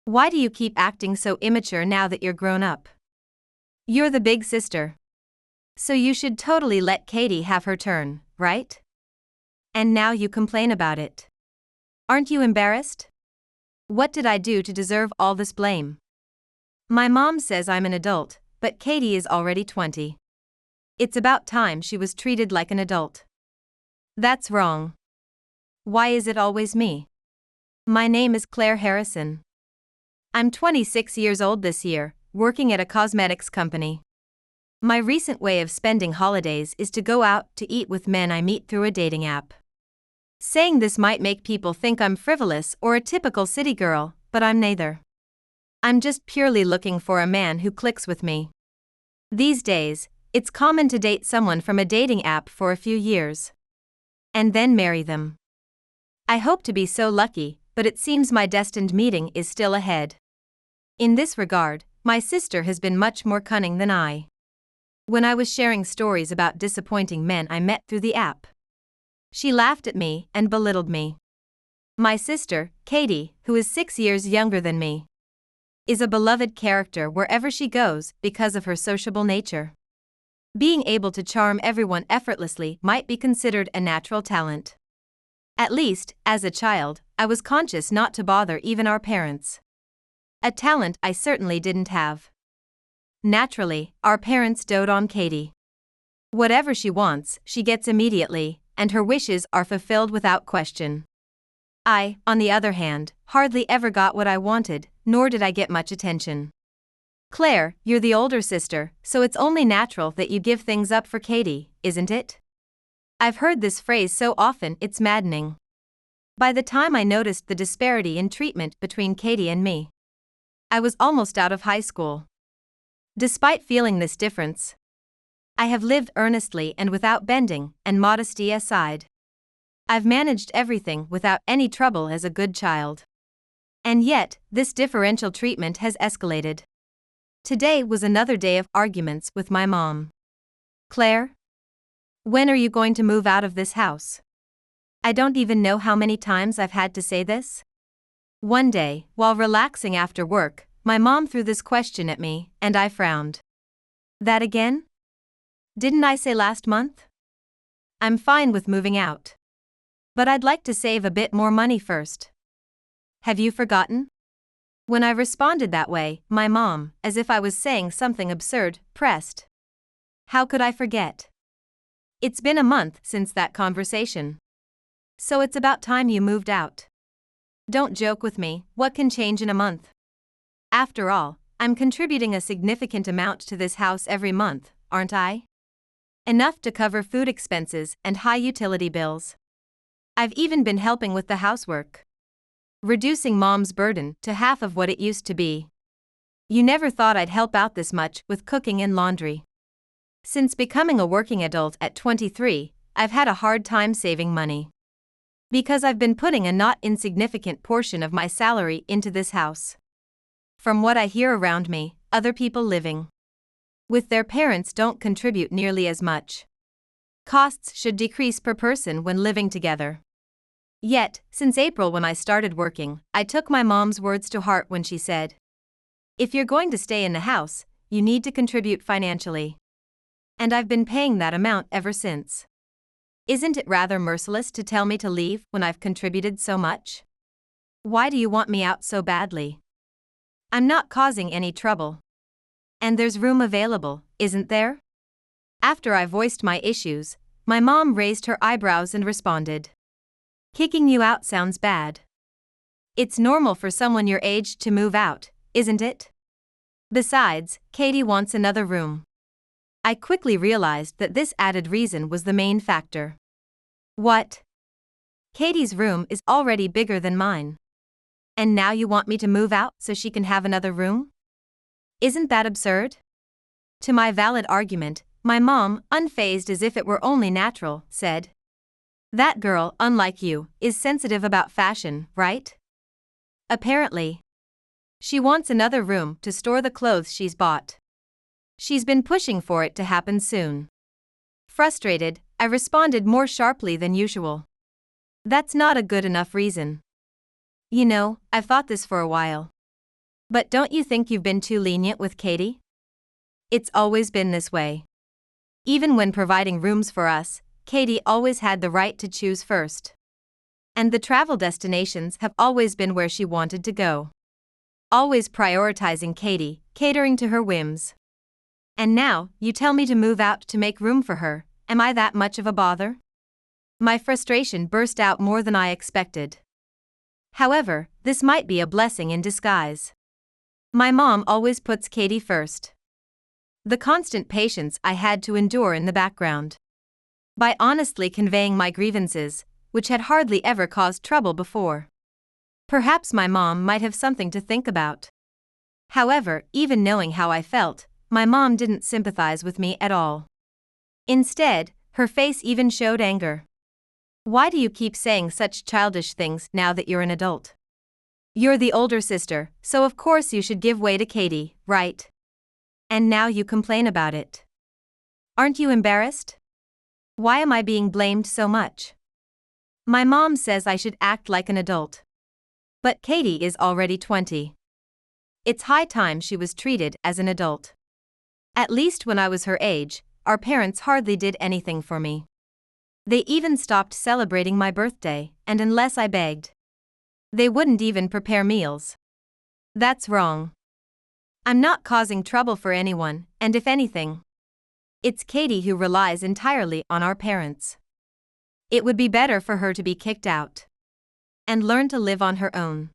Why do you keep acting so immature now that you're grown up? You're the big sister. So you should totally let Katie have her turn, right? And now you complain about it. Aren't you embarrassed? What did I do to deserve all this blame? My mom says I'm an adult, but Katie is already 20. It's about time she was treated like an adult. That's wrong. Why is it always me? My name is Claire Harrison. I'm 26 years old this year, working at a cosmetics company. My recent way of spending holidays is to go out to eat with men I meet through a dating app. Saying this might make people think I'm frivolous or a typical city girl, but I'm neither. I'm just purely looking for a man who clicks with me. These days, it's common to date someone from a dating app for a few years and then marry them. I hope to be so lucky, but it seems my destined meeting is still ahead. In this regard, my sister has been much more cunning than I. When I was sharing stories about disappointing men I met through the app, she laughed at me and belittled me. My sister, Katie, who is 6 years younger than me, is a beloved character wherever she goes because of her sociable nature. Being able to charm everyone effortlessly might be considered a natural talent. At least, as a child, I was conscious not to bother even our parents. A talent I certainly didn't have. Naturally, our parents dote on Katie. Whatever she wants, she gets immediately, and her wishes are fulfilled without question. I, on the other hand, hardly ever got what I wanted, nor did I get much attention. Claire, you're the older sister, so it's only natural that you give things up for Katie, isn't it? I've heard this phrase so often it's maddening. By the time I noticed the disparity in treatment between Katie and me, I was almost out of high school. Despite feeling this difference, I have lived earnestly and without bending, and modesty aside. I've managed everything without any trouble as a good child. And yet, this differential treatment has escalated. Today was another day of arguments with my mom. Claire? When are you going to move out of this house? I don't even know how many times I've had to say this. One day, while relaxing after work, my mom threw this question at me, and I frowned. That again? Didn't I say last month? I'm fine with moving out. But I'd like to save a bit more money first. Have you forgotten? When I responded that way, my mom, as if I was saying something absurd, pressed. How could I forget? It's been a month since that conversation. So it's about time you moved out. Don't joke with me, what can change in a month? After all, I'm contributing a significant amount to this house every month, aren't I? Enough to cover food expenses and high utility bills. I've even been helping with the housework, reducing Mom's burden to half of what it used to be. You never thought I'd help out this much with cooking and laundry. Since becoming a working adult at 23, I've had a hard time saving money. Because I've been putting a not insignificant portion of my salary into this house. From what I hear around me, other people living with their parents don't contribute nearly as much. Costs should decrease per person when living together. Yet, since April when I started working, I took my mom's words to heart when she said, "If you're going to stay in the house, you need to contribute financially." And I've been paying that amount ever since. Isn't it rather merciless to tell me to leave when I've contributed so much? Why do you want me out so badly? I'm not causing any trouble. And there's room available, isn't there? After I voiced my issues, my mom raised her eyebrows and responded, "Kicking you out sounds bad. It's normal for someone your age to move out, isn't it? Besides, Katie wants another room." I quickly realized that this added reason was the main factor. What? Katie's room is already bigger than mine. And now you want me to move out so she can have another room? Isn't that absurd? To my valid argument, my mom, unfazed as if it were only natural, said, "That girl, unlike you, is sensitive about fashion, right? Apparently. She wants another room to store the clothes she's bought. She's been pushing for it to happen soon." Frustrated, I responded more sharply than usual. "That's not a good enough reason. You know, I've thought this for a while. But don't you think you've been too lenient with Katie? It's always been this way. Even when providing rooms for us, Katie always had the right to choose first. And the travel destinations have always been where she wanted to go. Always prioritizing Katie, catering to her whims. And now, you tell me to move out to make room for her. Am I that much of a bother? My frustration burst out more than I expected. However, this might be a blessing in disguise. My mom always puts Katie first. The constant patience I had to endure in the background. By honestly conveying my grievances, which had hardly ever caused trouble before. Perhaps my mom might have something to think about. However, even knowing how I felt, my mom didn't sympathize with me at all. Instead, her face even showed anger. Why do you keep saying such childish things now that you're an adult? You're the older sister, so of course you should give way to Katie, right? And now you complain about it. Aren't you embarrassed? Why am I being blamed so much? My mom says I should act like an adult. But Katie is already 20. It's high time she was treated as an adult. At least when I was her age, our parents hardly did anything for me. They even stopped celebrating my birthday, and unless I begged, they wouldn't even prepare meals. That's wrong. I'm not causing trouble for anyone, and if anything, it's Katie who relies entirely on our parents. It would be better for her to be kicked out and learn to live on her own.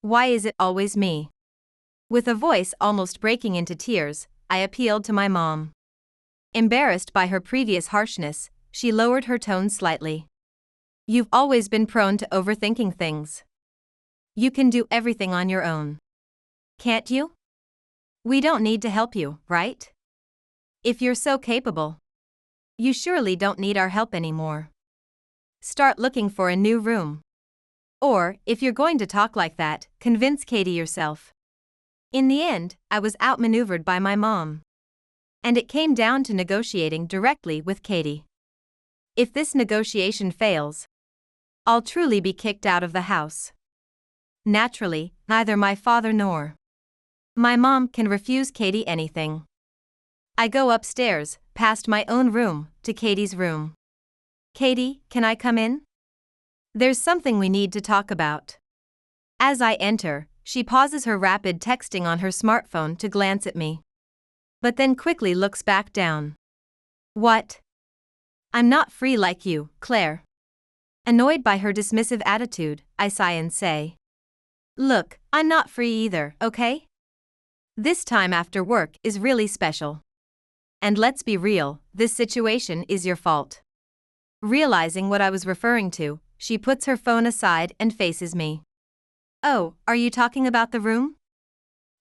Why is it always me? With a voice almost breaking into tears, I appealed to my mom. Embarrassed by her previous harshness, she lowered her tone slightly. You've always been prone to overthinking things. You can do everything on your own. Can't you? We don't need to help you, right? If you're so capable, you surely don't need our help anymore. Start looking for a new room. Or, if you're going to talk like that, convince Katie yourself. In the end, I was outmaneuvered by my mom. And it came down to negotiating directly with Katie. If this negotiation fails, I'll truly be kicked out of the house. Naturally, neither my father nor my mom can refuse Katie anything. I go upstairs, past my own room, to Katie's room. Katie, can I come in? There's something we need to talk about. As I enter, she pauses her rapid texting on her smartphone to glance at me. But then quickly looks back down. What? I'm not free like you, Claire. Annoyed by her dismissive attitude, I sigh and say, look, I'm not free either, okay? This time after work is really special. And let's be real, this situation is your fault. Realizing what I was referring to, she puts her phone aside and faces me. Oh, are you talking about the room?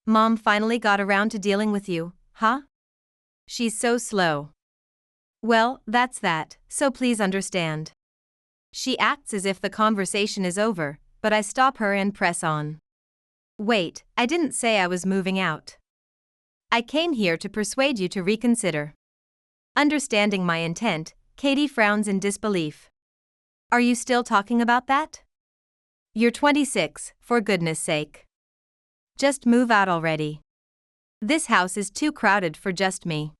Mom finally got around to dealing with you, huh? She's so slow. Well, that's that, so please understand. She acts as if the conversation is over, but I stop her and press on. Wait, I didn't say I was moving out. I came here to persuade you to reconsider. Understanding my intent, Katie frowns in disbelief. Are you still talking about that? You're 26, for goodness sake. Just move out already. This house is too crowded for just me.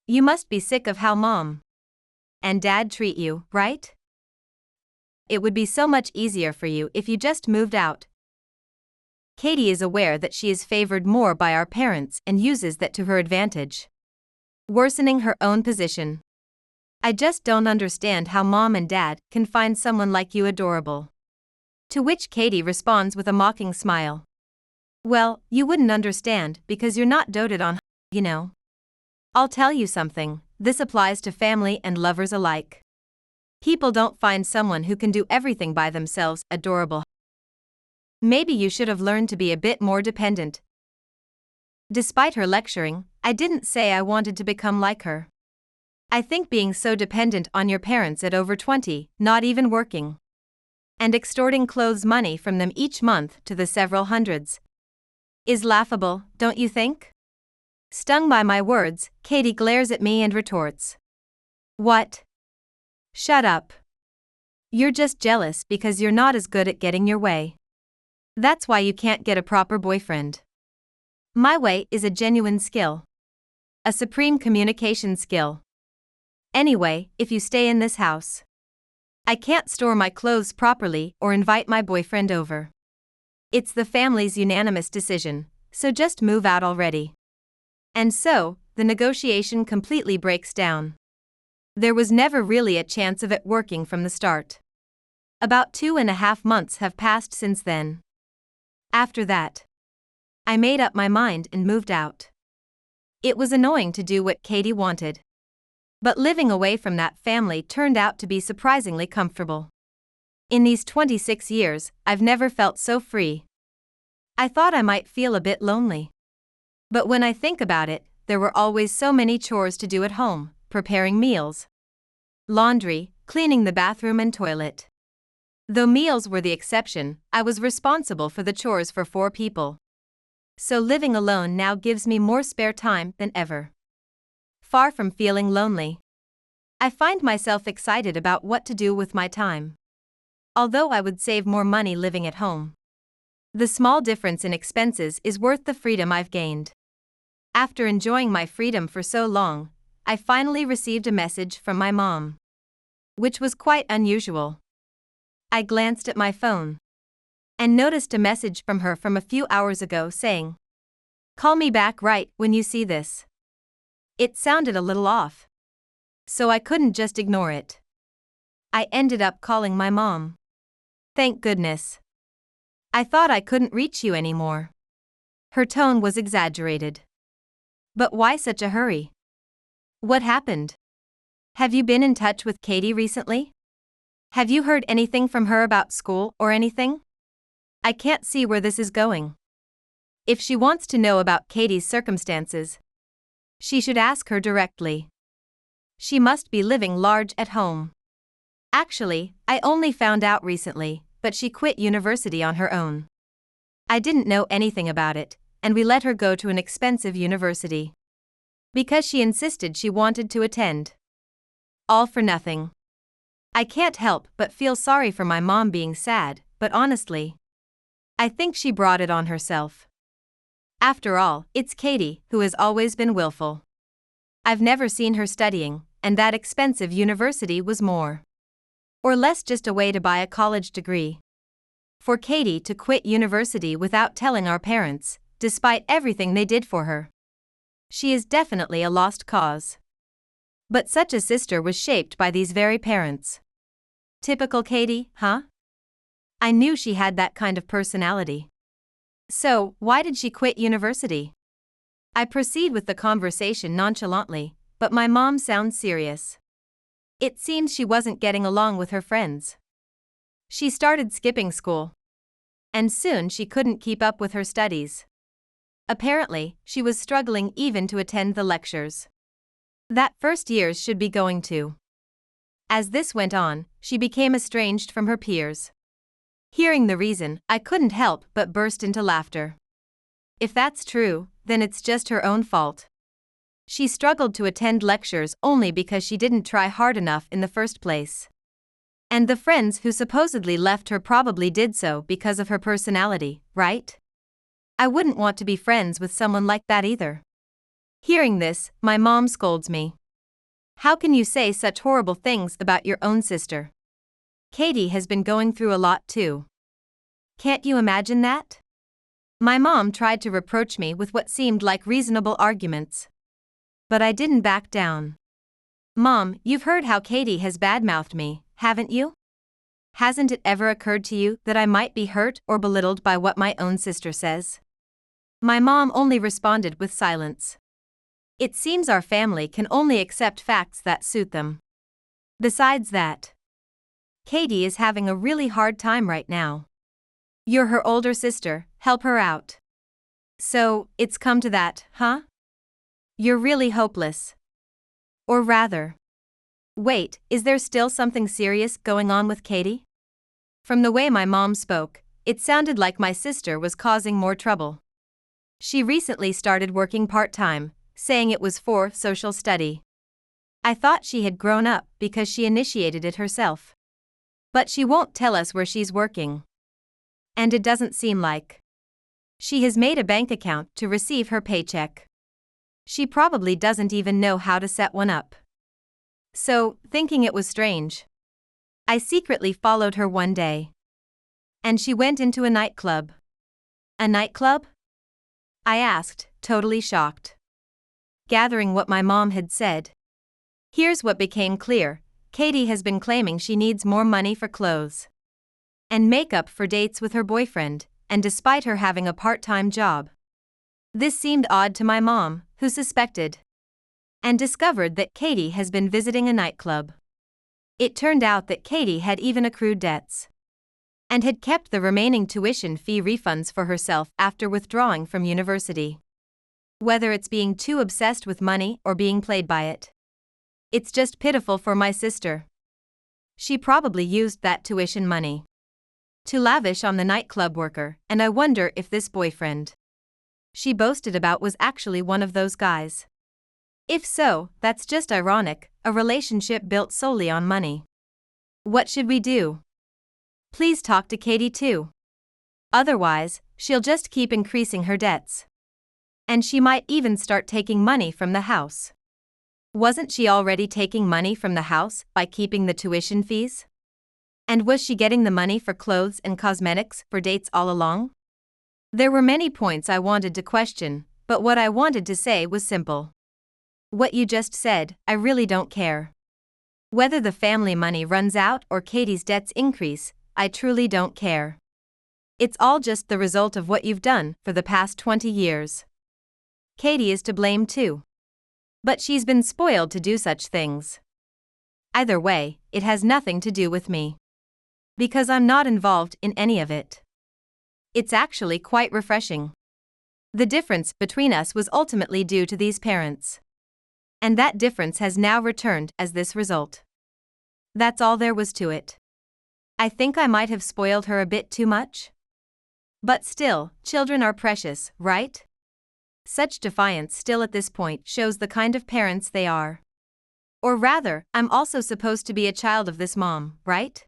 You must be sick of how Mom and Dad treat you, right? It would be so much easier for you if you just moved out. Katie is aware that she is favored more by our parents and uses that to her advantage, worsening her own position. I just don't understand how Mom and Dad can find someone like you adorable. To which Katie responds with a mocking smile. Well, you wouldn't understand because you're not doted on, you know. I'll tell you something, this applies to family and lovers alike. People don't find someone who can do everything by themselves adorable. Maybe you should have learned to be a bit more dependent. Despite her lecturing, I didn't say I wanted to become like her. I think being so dependent on your parents at over 20, not even working, and extorting clothes money from them each month to the several hundreds, is laughable, don't you think? Stung by my words, Katie glares at me and retorts. What? Shut up. You're just jealous because you're not as good at getting your way. That's why you can't get a proper boyfriend. My way is a genuine skill. A supreme communication skill. Anyway, if you stay in this house, I can't store my clothes properly or invite my boyfriend over. It's the family's unanimous decision, so just move out already. And so, the negotiation completely breaks down. There was never really a chance of it working from the start. About 2.5 months have passed since then. After that, I made up my mind and moved out. It was annoying to do what Katie wanted. But living away from that family turned out to be surprisingly comfortable. In these 26 years, I've never felt so free. I thought I might feel a bit lonely. But when I think about it, there were always so many chores to do at home, preparing meals, laundry, cleaning the bathroom and toilet. Though meals were the exception, I was responsible for the chores for 4 people. So living alone now gives me more spare time than ever. Far from feeling lonely, I find myself excited about what to do with my time. Although I would save more money living at home, the small difference in expenses is worth the freedom I've gained. After enjoying my freedom for so long, I finally received a message from my mom, which was quite unusual. I glanced at my phone and noticed a message from her from a few hours ago saying, "Call me back right when you see this." It sounded a little off, so I couldn't just ignore it. I ended up calling my mom. Thank goodness. I thought I couldn't reach you anymore. Her tone was exaggerated. But why such a hurry? What happened? Have you been in touch with Katie recently? Have you heard anything from her about school or anything? I can't see where this is going. If she wants to know about Katie's circumstances, she should ask her directly. She must be living large at home. Actually, I only found out recently, but she quit university on her own. I didn't know anything about it, and we let her go to an expensive university. Because she insisted she wanted to attend. All for nothing. I can't help but feel sorry for my mom being sad, but honestly, I think she brought it on herself. After all, it's Katie who has always been willful. I've never seen her studying, and that expensive university was more or less just a way to buy a college degree. For Katie to quit university without telling our parents, despite everything they did for her, she is definitely a lost cause. But such a sister was shaped by these very parents. Typical Katie, huh? I knew she had that kind of personality. So, why did she quit university? I proceed with the conversation nonchalantly, but my mom sounds serious. It seems she wasn't getting along with her friends. She started skipping school. And soon she couldn't keep up with her studies. Apparently, she was struggling even to attend the lectures that first years should be going to. As this went on, she became estranged from her peers. Hearing the reason, I couldn't help but burst into laughter. If that's true, then it's just her own fault. She struggled to attend lectures only because she didn't try hard enough in the first place. And the friends who supposedly left her probably did so because of her personality, right? I wouldn't want to be friends with someone like that either. Hearing this, my mom scolds me. How can you say such horrible things about your own sister? Katie has been going through a lot too. Can't you imagine that? My mom tried to reproach me with what seemed like reasonable arguments. But I didn't back down. Mom, you've heard how Katie has badmouthed me, haven't you? Hasn't it ever occurred to you that I might be hurt or belittled by what my own sister says? My mom only responded with silence. It seems our family can only accept facts that suit them. Besides that, Katie is having a really hard time right now. You're her older sister, help her out. So, it's come to that, huh? You're really hopeless. Or rather, wait, is there still something serious going on with Katie? From the way my mom spoke, it sounded like my sister was causing more trouble. She recently started working part-time, saying it was for social study. I thought she had grown up because she initiated it herself. But she won't tell us where she's working. And it doesn't seem like she has made a bank account to receive her paycheck. She probably doesn't even know how to set one up. So, thinking it was strange, I secretly followed her one day. And she went into a nightclub. A nightclub? I asked, totally shocked. Gathering what my mom had said. Here's what became clear: Katie has been claiming she needs more money for clothes and makeup for dates with her boyfriend, and despite her having a part-time job. This seemed odd to my mom, who suspected and discovered that Katie has been visiting a nightclub. It turned out that Katie had even accrued debts and had kept the remaining tuition fee refunds for herself after withdrawing from university. Whether it's being too obsessed with money or being played by it, it's just pitiful for my sister. She probably used that tuition money to lavish on the nightclub worker, and I wonder if this boyfriend she boasted about was actually one of those guys. If so, that's just ironic, a relationship built solely on money. What should we do? Please talk to Katie too. Otherwise, she'll just keep increasing her debts. And she might even start taking money from the house. Wasn't she already taking money from the house by keeping the tuition fees? And was she getting the money for clothes and cosmetics for dates all along? There were many points I wanted to question, but what I wanted to say was simple. What you just said, I really don't care. Whether the family money runs out or Katie's debts increase, I truly don't care. It's all just the result of what you've done for the past 20 years. Katie is to blame too. But she's been spoiled to do such things. Either way, it has nothing to do with me. Because I'm not involved in any of it. It's actually quite refreshing. The difference between us was ultimately due to these parents. And that difference has now returned as this result. That's all there was to it. I think I might have spoiled her a bit too much. But still, children are precious, right? Such defiance still at this point shows the kind of parents they are. Or rather, I'm also supposed to be a child of this mom, right?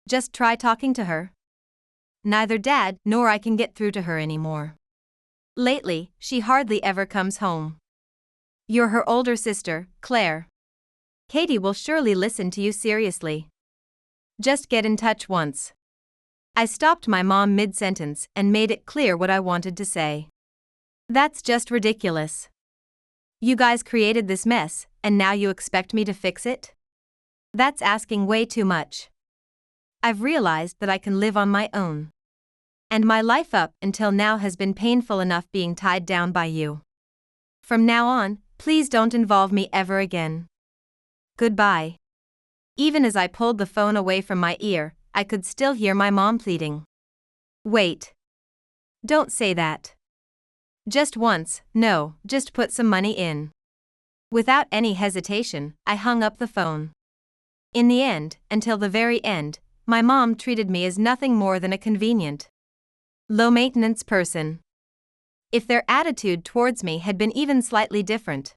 Just try talking to her. Neither Dad nor I can get through to her anymore. Lately, she hardly ever comes home. You're her older sister, Claire. Katie will surely listen to you seriously. Just get in touch once. I stopped my mom mid-sentence and made it clear what I wanted to say. That's just ridiculous. You guys created this mess, and now you expect me to fix it? That's asking way too much. I've realized that I can live on my own. And my life up until now has been painful enough being tied down by you. From now on, please don't involve me ever again. Goodbye. Even as I pulled the phone away from my ear, I could still hear my mom pleading. Wait. Don't say that. Just once, no, just put some money in. Without any hesitation, I hung up the phone. In the end, until the very end, my mom treated me as nothing more than a convenient, low-maintenance person. If their attitude towards me had been even slightly different,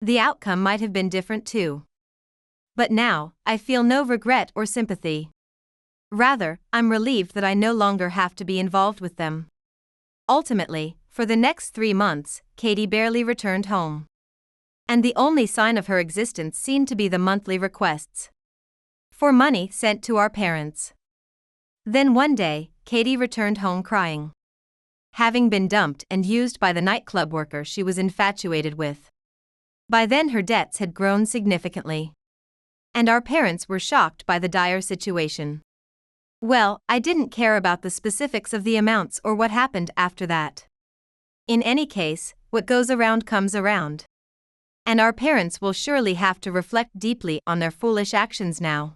the outcome might have been different too. But now, I feel no regret or sympathy. Rather, I'm relieved that I no longer have to be involved with them. Ultimately, for the next 3 months, Katie barely returned home. And the only sign of her existence seemed to be the monthly requests for money sent to our parents. Then one day, Katie returned home crying, having been dumped and used by the nightclub worker she was infatuated with. By then her debts had grown significantly. And our parents were shocked by the dire situation. Well, I didn't care about the specifics of the amounts or what happened after that. In any case, what goes around comes around. And our parents will surely have to reflect deeply on their foolish actions now.